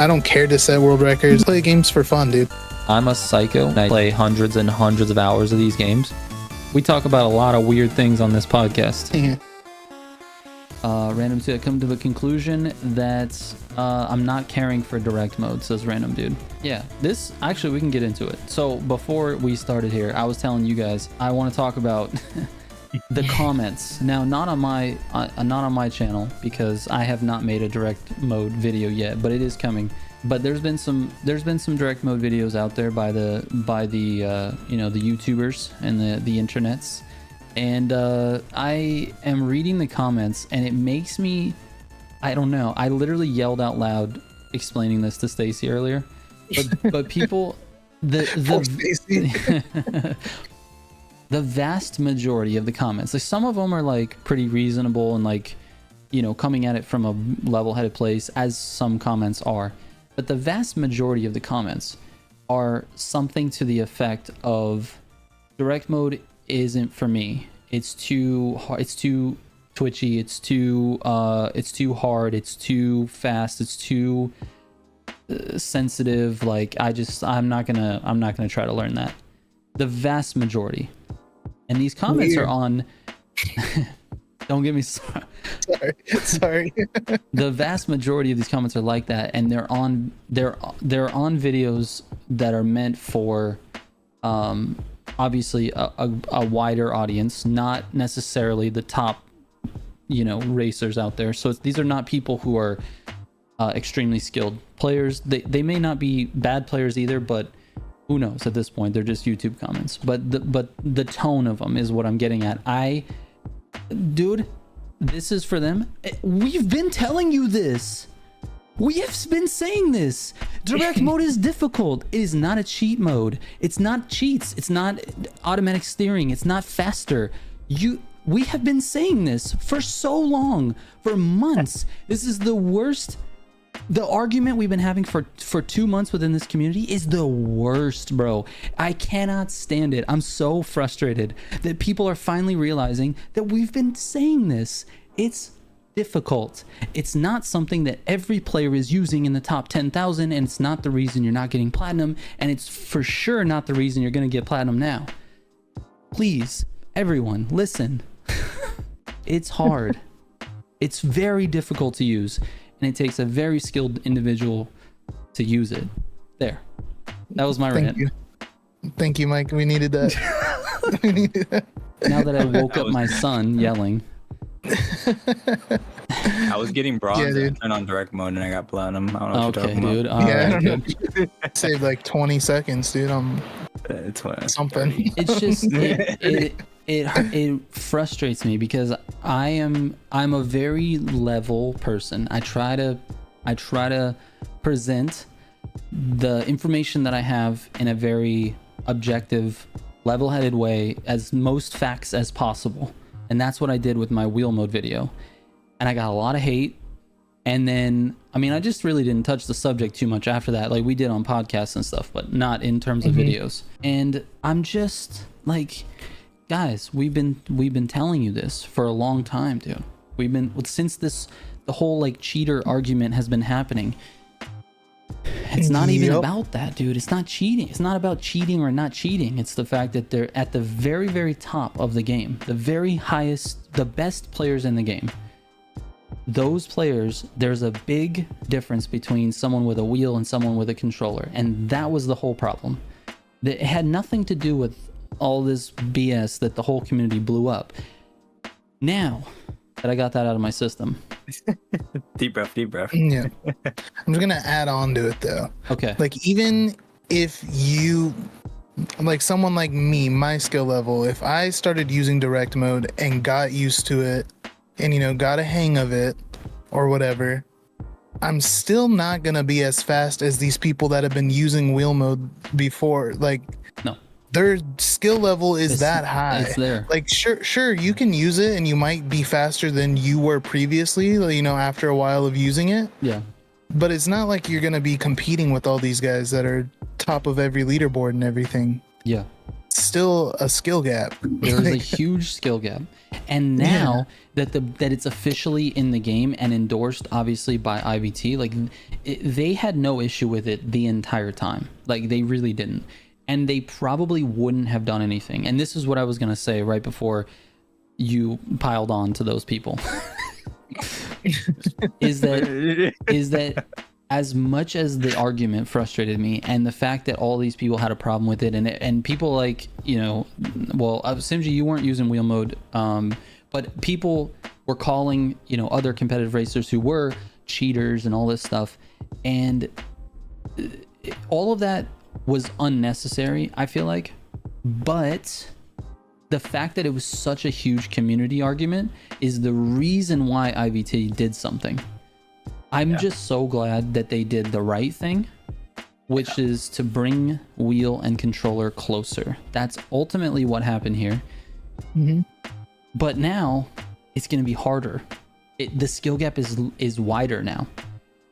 I don't care to set world records. Play games for fun, dude. I'm a psycho. I play hundreds and hundreds of hours of these games. We talk about a lot of weird things on this podcast. Random Dude, I come to the conclusion that I'm not caring for direct mode, says Random Dude. Yeah, this, actually, we can get into it. So before we started here, I was telling you guys, I want to talk about the comments. Now, not on my channel, because I have not made a direct mode video yet, but it is coming. But there's been some direct mode videos out there by the you know, the YouTubers and the internets. And I am reading the comments, and it makes me, I don't know, I literally yelled out loud explaining this to Stacy earlier, but people, the vast majority of the comments, like some of them are like pretty reasonable and like, you know, coming at it from a level-headed place, as some comments are, but the vast majority of the comments are something to the effect of direct mode isn't for me. It's too hard, it's too twitchy, it's too hard, it's too fast, it's too sensitive. Like I'm not gonna try to learn that. The vast majority. And these comments are on don't get me started. Sorry. The vast majority of these comments are like that, and they're on videos that are meant for obviously a wider audience, not necessarily the top, you know, racers out there. So these are not people who are extremely skilled players. They may not be bad players either, but who knows at this point? They're just YouTube comments. But the tone of them is what I'm getting at. Dude, this is for them. We've been telling you this. We have been saying this. Direct mode is difficult. It is not a cheat mode. It's not cheats. It's not automatic steering. It's not faster. We have been saying this for so long, for months. This is the worst. The argument we've been having for 2 months within this community is the worst, bro. I cannot stand it. I'm so frustrated that people are finally realizing that we've been saying this. It's difficult. It's not something that every player is using in the top 10,000, and it's not the reason you're not getting platinum, and it's for sure not the reason you're going to get platinum now. Please, everyone, listen. It's hard. It's very difficult to use, and it takes a very skilled individual to use it. There. That was my rant. Thank you, Mike. We needed that. We needed that. Now that I woke up my son yelling. I was getting bronze and I turned on direct mode and I got platinum. I don't know what you're talking dude. about. Good. Saved like 20 seconds, dude. It's something. It's just it frustrates me because I'm a very level person. I try to present the information that I have in a very objective, level-headed way, as most facts as possible. And that's what I did with my wheel mode video. And I got a lot of hate. And then, I mean, I just really didn't touch the subject too much after that. Like we did on podcasts and stuff, but not in terms of videos. And I'm just like, guys, we've been telling you this for a long time, dude. We've been, since the whole like cheater argument has been happening. It's not even about that, dude. It's not cheating. It's not about cheating or not cheating. It's the fact that they're at the very, very top of the game. The very highest, the best players in the game. Those players, there's a big difference between someone with a wheel and someone with a controller. And that was the whole problem. It had nothing to do with all this BS that the whole community blew up. Now that I got that out of my system. Deep breath. Yeah. I'm just gonna add on to it though. Okay. Like even if you, like someone like me, my skill level, if I started using direct mode and got used to it and, you know, got a hang of it or whatever, I'm still not gonna be as fast as these people that have been using wheel mode before. Like, no. Their skill level is that high. It's there. Like, sure, you can use it and you might be faster than you were previously, you know, after a while of using it. Yeah. But it's not like you're going to be competing with all these guys that are top of every leaderboard and everything. Yeah. still a skill gap. There is a huge skill gap. And now that it's officially in the game and endorsed obviously by IVT, like they had no issue with it the entire time. Like they really didn't. And they probably wouldn't have done anything. And this is what I was going to say right before you piled on to those people. is that as much as the argument frustrated me, and the fact that all these people had a problem with it, and people like, you know, well, Simji, you weren't using wheel mode, but people were calling, you know, other competitive racers who were cheaters and all this stuff, and all of that was unnecessary, I feel like. But the fact that it was such a huge community argument is the reason why IVT did something. I'm just so glad that they did the right thing, which is to bring wheel and controller closer. That's ultimately what happened here. But now it's going to be harder. The skill gap is wider now,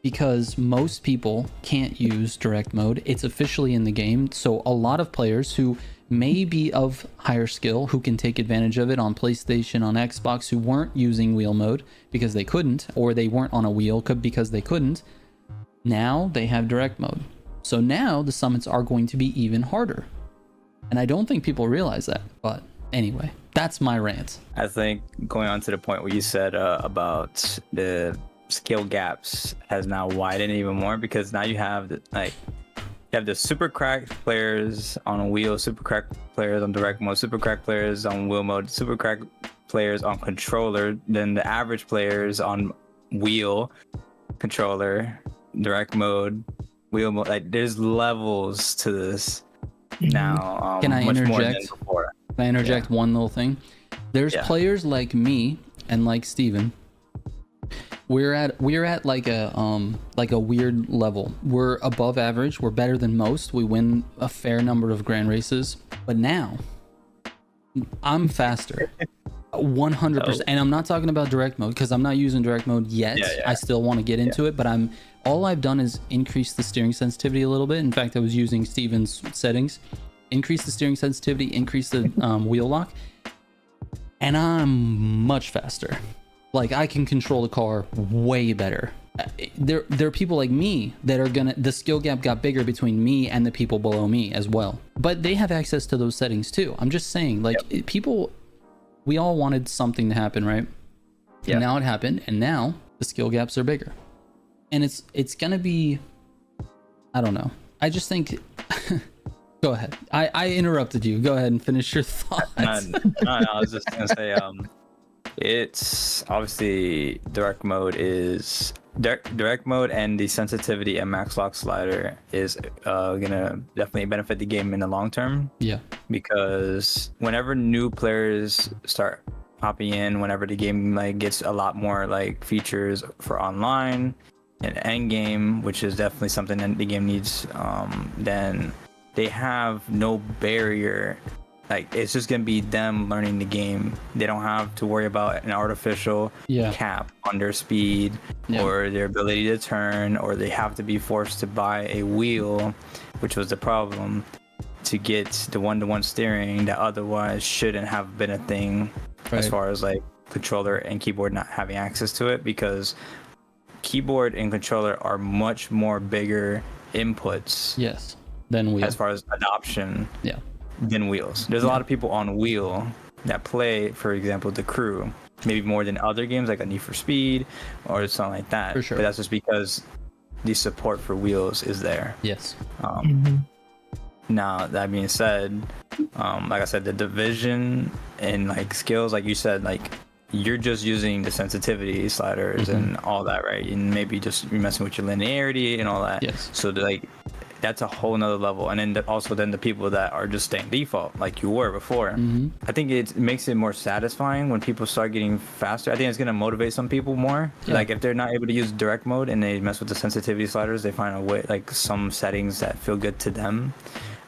because most people can't use direct mode. It's officially in the game. So a lot of players who may be of higher skill, who can take advantage of it on PlayStation, on Xbox, who weren't using wheel mode because they couldn't, or they weren't on a wheel because they couldn't, now they have direct mode. So now the summits are going to be even harder. And I don't think people realize that. But anyway, that's my rant. I think going on to the point where you said about the skill gaps has now widened even more, because now you have the super cracked players on wheel, super cracked players on direct mode, super cracked players on wheel mode, super cracked players on controller, then the average players on wheel, controller, direct mode, wheel mode. Like there's levels to this now. Can I much more than interject? before. Can I interject one little thing? There's players like me and like Steven. We're at like a weird level. We're above average. We're better than most. We win a fair number of grand races. But now I'm faster. 100%. And I'm not talking about direct mode, because I'm not using direct mode yet. I still want to get into it, but all I've done is increase the steering sensitivity a little bit. In fact, I was using Steven's settings. Increase the steering sensitivity, increase the wheel lock, and I'm much faster. Like I can control the car way better. There are people like me that are the skill gap got bigger between me and the people below me as well. But they have access to those settings too. I'm just saying, like people, we all wanted something to happen, right? And now it happened, and now the skill gaps are bigger. And it's gonna be, I don't know. I just think go ahead. I interrupted you. Go ahead and finish your thoughts. No, I was just gonna say, it's obviously direct mode and the sensitivity and max lock slider is gonna definitely benefit the game in the long term. Yeah. Because whenever new players start popping in, whenever the game like gets a lot more like features for online and end game, which is definitely something that the game needs, then they have no barrier. Like it's just gonna be them learning the game. They don't have to worry about an artificial cap on their speed or their ability to turn, or they have to be forced to buy a wheel, which was the problem, to get the one-to-one steering that otherwise shouldn't have been a thing, as far as like controller and keyboard not having access to it, because keyboard and controller are much more bigger inputs than wheel, as far as adoption than wheels. There's a lot of people on wheel that play, for example, The Crew, maybe more than other games like a Need for Speed or something like that. For sure. But that's just because the support for wheels is there. Now that being said, like I said, the division and like skills, like you said, like you're just using the sensitivity sliders and all that, right? And maybe just you're messing with your linearity and all that. So like that's a whole nother level. And then also the people that are just staying default like you were before. I think it makes it more satisfying when people start getting faster. I think it's going to motivate some people more. Like if they're not able to use direct mode and they mess with the sensitivity sliders, they find a way, like some settings that feel good to them.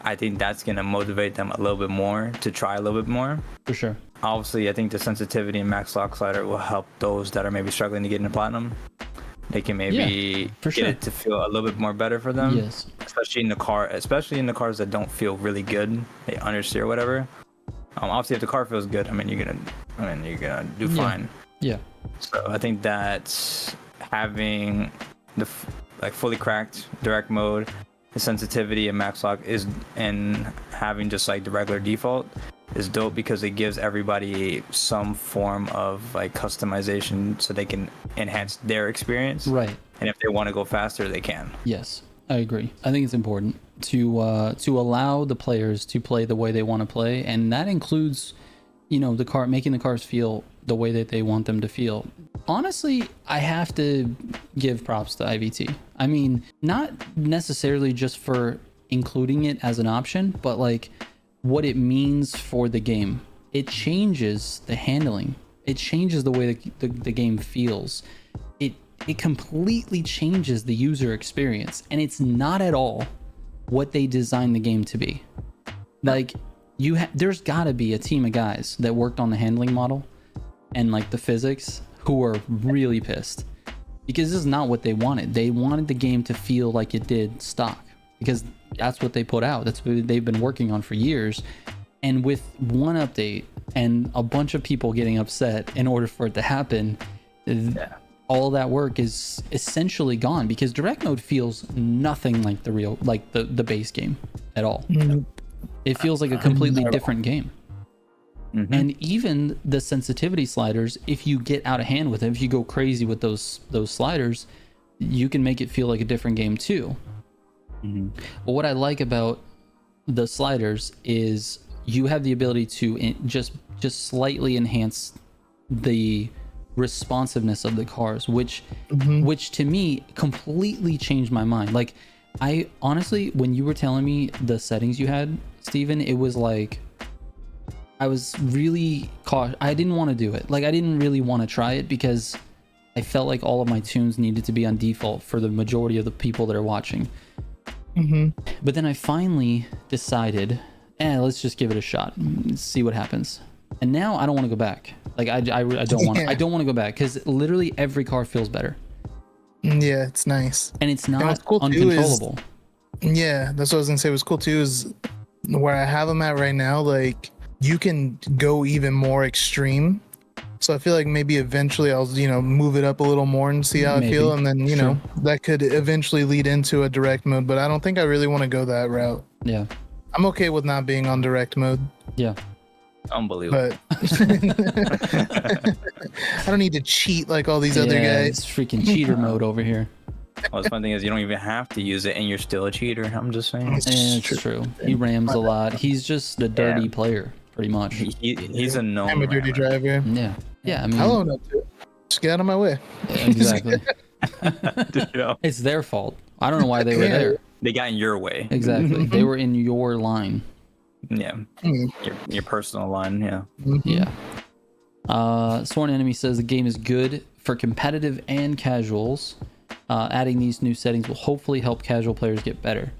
I think that's going to motivate them a little bit more to try a little bit more. For sure. Obviously, I think the sensitivity and max lock slider will help those that are maybe struggling to get into platinum. they can maybe get it to feel a little bit more better for them. Yes. Especially in the cars that don't feel really good, they understeer or whatever. Obviously, if the car feels good, you're gonna do fine. Yeah. So I think that having the fully cracked direct mode, the sensitivity and max lock and having just like the regular default is dope because it gives everybody some form of like customization so they can enhance their experience. Right. And if they want to go faster, they can. Yes, I agree. I think it's important to allow the players to play the way they want to play, and that includes, making the cars feel the way that they want them to feel. Honestly, I have to give props to IVT. I mean, not necessarily just for including it as an option, but like what it means for the game. It changes the handling. It changes the way the game feels. It completely changes the user experience, and it's not at all what they designed the game to be. Like, there's got to be a team of guys that worked on the handling model and like the physics who are really pissed because this is not what they wanted. They wanted the game to feel like it did stock because that's what they put out. That's what they've been working on for years. And with one update and a bunch of people getting upset in order for it to happen, all that work is essentially gone because direct mode feels nothing like the base game at all. It feels like a completely different game. And even the sensitivity sliders, if you get out of hand with them, if you go crazy with those sliders, you can make it feel like a different game too. But what I like about the sliders is you have the ability to just slightly enhance the responsiveness of the cars, which to me completely changed my mind. Like, I honestly, when you were telling me the settings you had, Steven, it was like I was really cautious. I didn't want to do it. Like, I didn't really want to try it because I felt like all of my tunes needed to be on default for the majority of the people that are watching. But then I finally decided, let's just give it a shot, see what happens. And now I don't want to go back. Like, I don't want I don't want to go back because literally every car feels better. Yeah, it's nice. And it's not uncontrollable. Yeah, that's what I was gonna say. What's cool too is where I have them at right now, like, you can go even more extreme. So I feel like maybe eventually I'll, move it up a little more and see how I feel. And then, know, that could eventually lead into a direct mode, but I don't think I really want to go that route. Yeah. I'm okay with not being on direct mode. Yeah. Unbelievable. But I don't need to cheat like all these other guys. It's freaking cheater mode over here. Well, the fun thing is you don't even have to use it and you're still a cheater. I'm just saying. It's true. He rams a lot. He's just a dirty player, pretty much. He's a known I'm a dirty driver. Yeah. I mean, I'll own up to it. Just get out of my way. Exactly. It's their fault. I don't know why they were there. They got in your way. Exactly. They were in your line. Yeah. Your personal line. Yeah. Yeah. Sworn Enemy says the game is good for competitive and casuals. Adding these new settings will hopefully help casual players get better.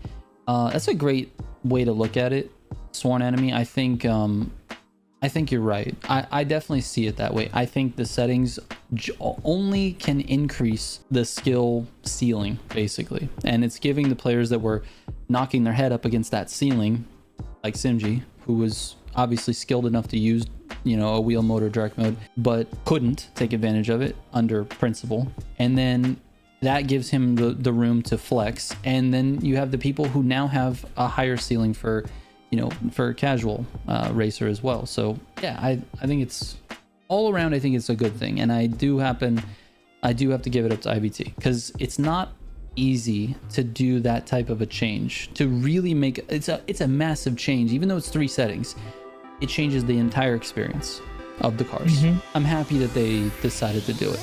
That's a great way to look at it, Sworn Enemy. I think you're right. I definitely see it that way. I think the settings only can increase the skill ceiling, basically. And it's giving the players that were knocking their head up against that ceiling, like Simji, who was obviously skilled enough to use, a wheel mode or direct mode, but couldn't take advantage of it under principle. And then that gives him the room to flex. And then you have the people who now have a higher ceiling for a casual racer as well. So yeah, I think it's all around. I think it's a good thing. And I do have to give it up to IVT because it's not easy to do that type of a change, to really make it's a massive change. Even though it's 3 settings, it changes the entire experience of the cars. I'm happy that they decided to do it.